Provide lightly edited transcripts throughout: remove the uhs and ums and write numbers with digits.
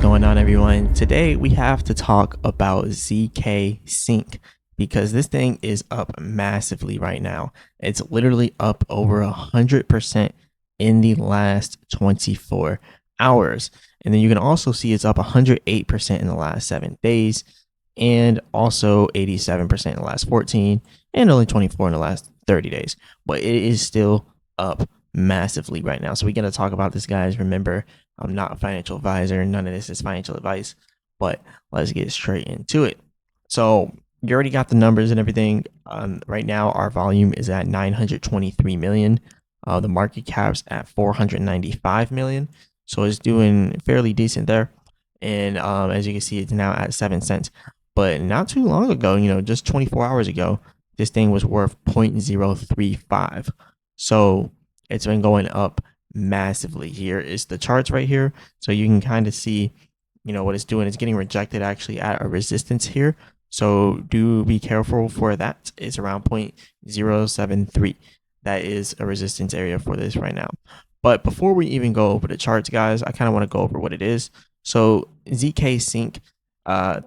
going on, everyone? Today we have to talk about ZKsync because this thing is up massively right now. It's literally up over 100% in the last 24 hours. And then you can also see it's up 108% in the last 7 days and also 87% in the last 14 and only 24 in the last 30 days. But it is still up massively right now. So we're going to talk about this, guys. Remember, I'm not a financial advisor. None of this is financial advice, but let's get straight into it. So you already got the numbers and everything. Right now, our volume is at 923 million. The market cap's at 495 million. So it's doing fairly decent there. And as you can see, it's now at 7 cents. But not too long ago, just 24 hours ago, this thing was worth 0.035. So it's been going up massively. Here is the charts right here, so you can kind of see what it's doing. It's getting rejected actually at a resistance here, so do be careful for that. It's around 0.073. That is a resistance area for this right now. But before we even go over the charts, guys, I kind of want to go over what it is. So ZKsync,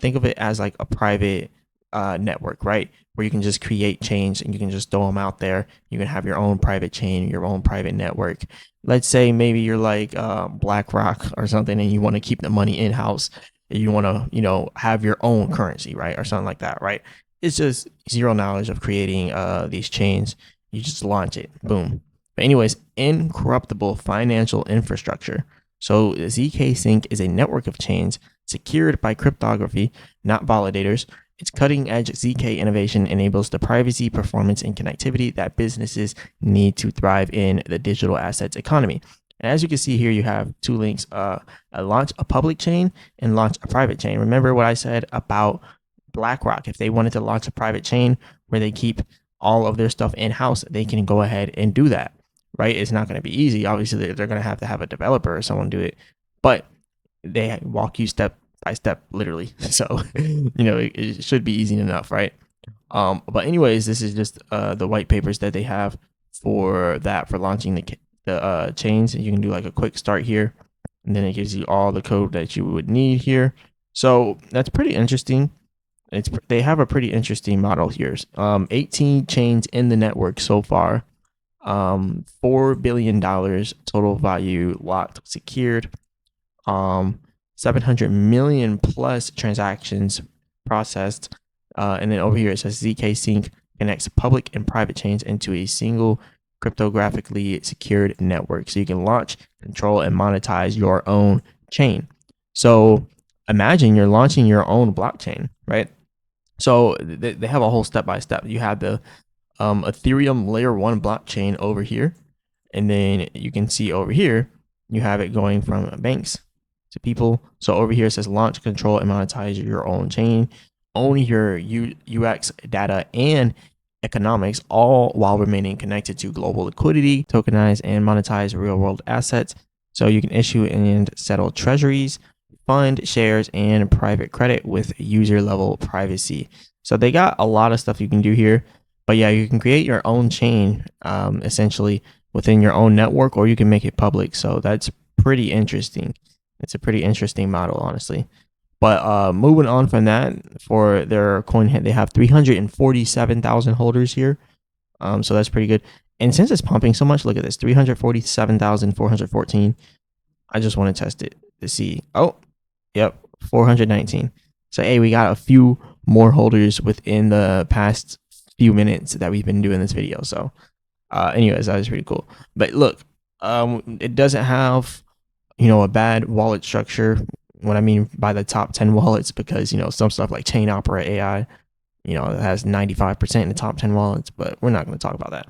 think of it as like a private network, right, where you can just create chains and you can just throw them out there. You can have your own private chain, your own private network. Let's say maybe you're like BlackRock or something, and you want to keep the money in house. You want to have your own currency, right, or something like that, right? It's just zero knowledge of creating these chains. You just launch it, boom. But anyways, incorruptible financial infrastructure. So ZKsync is a network of chains secured by cryptography, not validators. Its cutting-edge ZK innovation enables the privacy, performance, and connectivity that businesses need to thrive in the digital assets economy. And as you can see here, you have two links, launch a public chain and launch a private chain. Remember what I said about BlackRock. If they wanted to launch a private chain where they keep all of their stuff in-house, they can go ahead and do that, right? It's not going to be easy. Obviously, they're going to have a developer or someone do it, but they walk you step by step, literally. So it should be easy enough, right? But anyways, this is just the white papers that they have for launching the chains. And you can do like a quick start here, and then it gives you all the code that you would need here. So that's pretty interesting. They have a pretty interesting model here. 18 chains in the network so far. $4 billion total value locked, secured. 700 million plus transactions processed. And then over here it says ZKsync connects public and private chains into a single cryptographically secured network. So you can launch, control, and monetize your own chain. So imagine you're launching your own blockchain, right? So they have a whole step-by-step. You have the Ethereum layer 1 blockchain over here. And then you can see over here, you have it going from banks to people. So over here it says launch, control, and monetize your own chain. Own your UX, data, and economics, all while remaining connected to global liquidity, tokenize and monetize real world assets. So you can issue and settle treasuries, fund shares, and private credit with user level privacy. So they got a lot of stuff you can do here. But yeah, you can create your own chain essentially within your own network, or you can make it public. So that's pretty interesting. It's a pretty interesting model, honestly. But moving on from that, for their coin, they have 347,000 holders here. So that's pretty good. And since it's pumping so much, look at this, 347,414. I just want to test it to see. Oh, yep, 419. So, hey, we got a few more holders within the past few minutes that we've been doing this video. So, anyways, that was pretty cool. But look, it doesn't have a bad wallet structure. What I mean by the top 10 wallets, because some stuff like Chain Opera AI, it has 95% in the top 10 wallets, but we're not going to talk about that.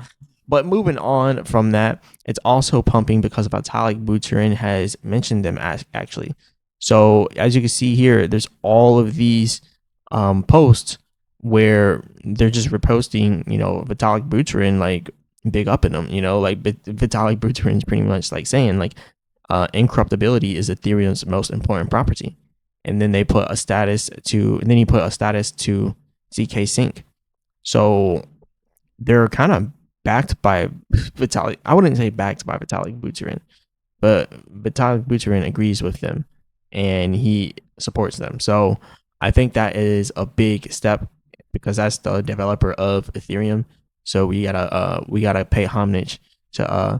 But moving on from that, it's also pumping because Vitalik Buterin has mentioned them actually. So as you can see here, there's all of these posts where they're just reposting, Vitalik Buterin, like big up in them, like Vitalik Buterin's pretty much like saying like, incorruptibility is Ethereum's most important property. And then he put a status to ZKsync. So they're kind of backed by Vitalik. I wouldn't say backed by Vitalik Buterin, but Vitalik Buterin agrees with them. and he supports them. So I think that is a big step because that's the developer of Ethereum. So we gotta pay homage to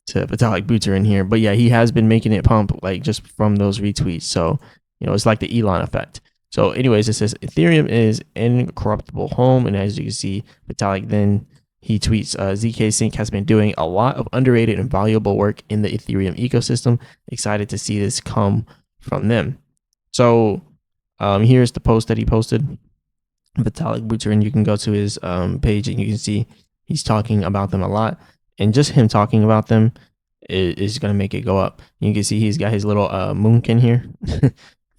Vitalik Buterin here. But yeah, he has been making it pump like just from those retweets. So it's like the Elon effect. So anyways, it says Ethereum is incorruptible home, and as you can see, Vitalik then he tweets, ZKsync has been doing a lot of underrated and valuable work in the Ethereum ecosystem. Excited to see this come from them. So here's the post that he posted. Vitalik Buterin, you can go to his page and you can see he's talking about them a lot. And just him talking about them is going to make it go up. You can see he's got his little moonkin here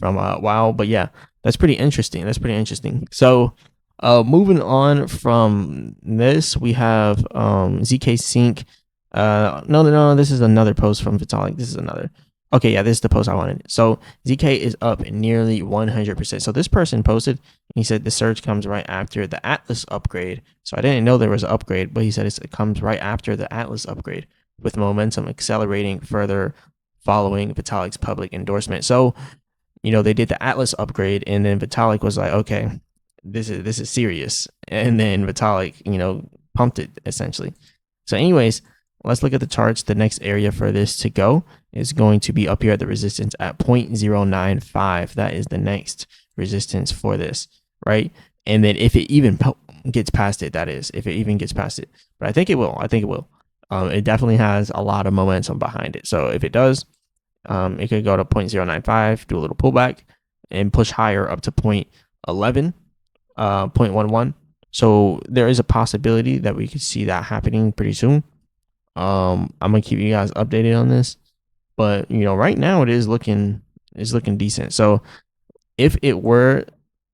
from WoW. But yeah, that's pretty interesting. So moving on from this, we have ZKsync. No, this is another post from Vitalik. This is another. Okay, yeah, this is the post I wanted. So ZK is up nearly 100%. So this person posted, he said the surge comes right after the Atlas upgrade. So I didn't know there was an upgrade, but he said it comes right after the Atlas upgrade, with momentum accelerating further following Vitalik's public endorsement. So, they did the Atlas upgrade, and then Vitalik was like, okay, this is serious. And then Vitalik, pumped it essentially. So anyways, let's look at the charts. The next area for this to go is going to be up here at the resistance at 0.095. That is the next resistance for this, right? And then if it even gets past it, that is, if it even gets past it. But I think it will. It definitely has a lot of momentum behind it. So if it does, it could go to 0.095, do a little pullback, and push higher up to 0.11, 0.11. So there is a possibility that we could see that happening pretty soon. I'm gonna keep you guys updated on this, but right now it is looking decent. So if it were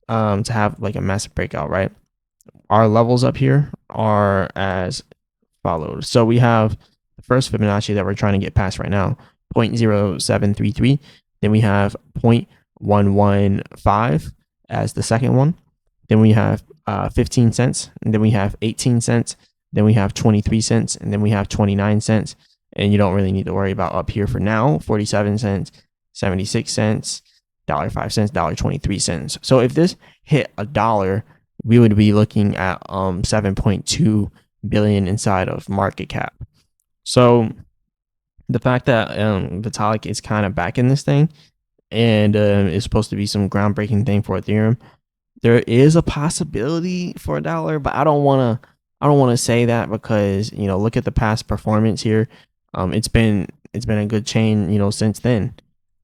to have like a massive breakout, right, our levels up here are as follows. So we have the first Fibonacci that we're trying to get past right now, 0.0733. Then we have 0.115 as the second one. Then we have 15 cents, and then we have 18 cents. Then we have 23 cents, and then we have 29 cents. And you don't really need to worry about up here for now. 47 cents, 76 cents, $1.05, $1.23. So if this hit $1, we would be looking at 7.2 billion inside of market cap. So the fact that Vitalik is kind of back in this thing, and it's supposed to be some groundbreaking thing for Ethereum, there is a possibility for $1, but I don't want to say that because look at the past performance here. It's been a good chain since then,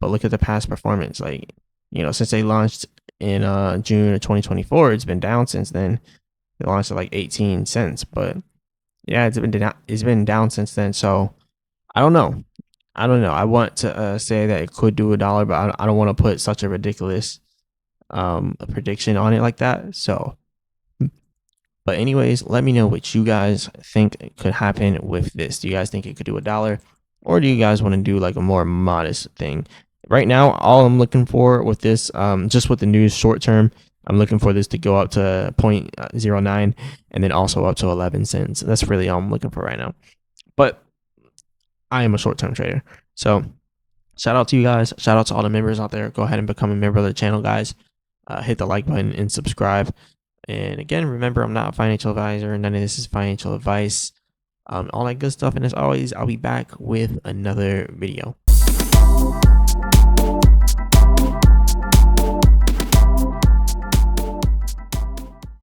but look at the past performance. Like since they launched in June of 2024, it's been down since then. They launched at like 18 cents, but yeah, it's been down since then. So I don't know. I want to say that it could do $1, but I don't want to put such a ridiculous a prediction on it like that. So, but anyways, let me know what you guys think could happen with this. Do you guys think it could do $1, or do you guys want to do like a more modest thing? Right now, all I'm looking for with this, just with the news short term, I'm looking for this to go up to 0.09 and then also up to 11 cents. That's really all I'm looking for right now. But I am a short term trader. So shout out to you guys. Shout out to all the members out there. Go ahead and become a member of the channel, guys. Hit the like button and subscribe. And again, remember, I'm not a financial advisor. None of this is financial advice. All that good stuff. And as always, I'll be back with another video.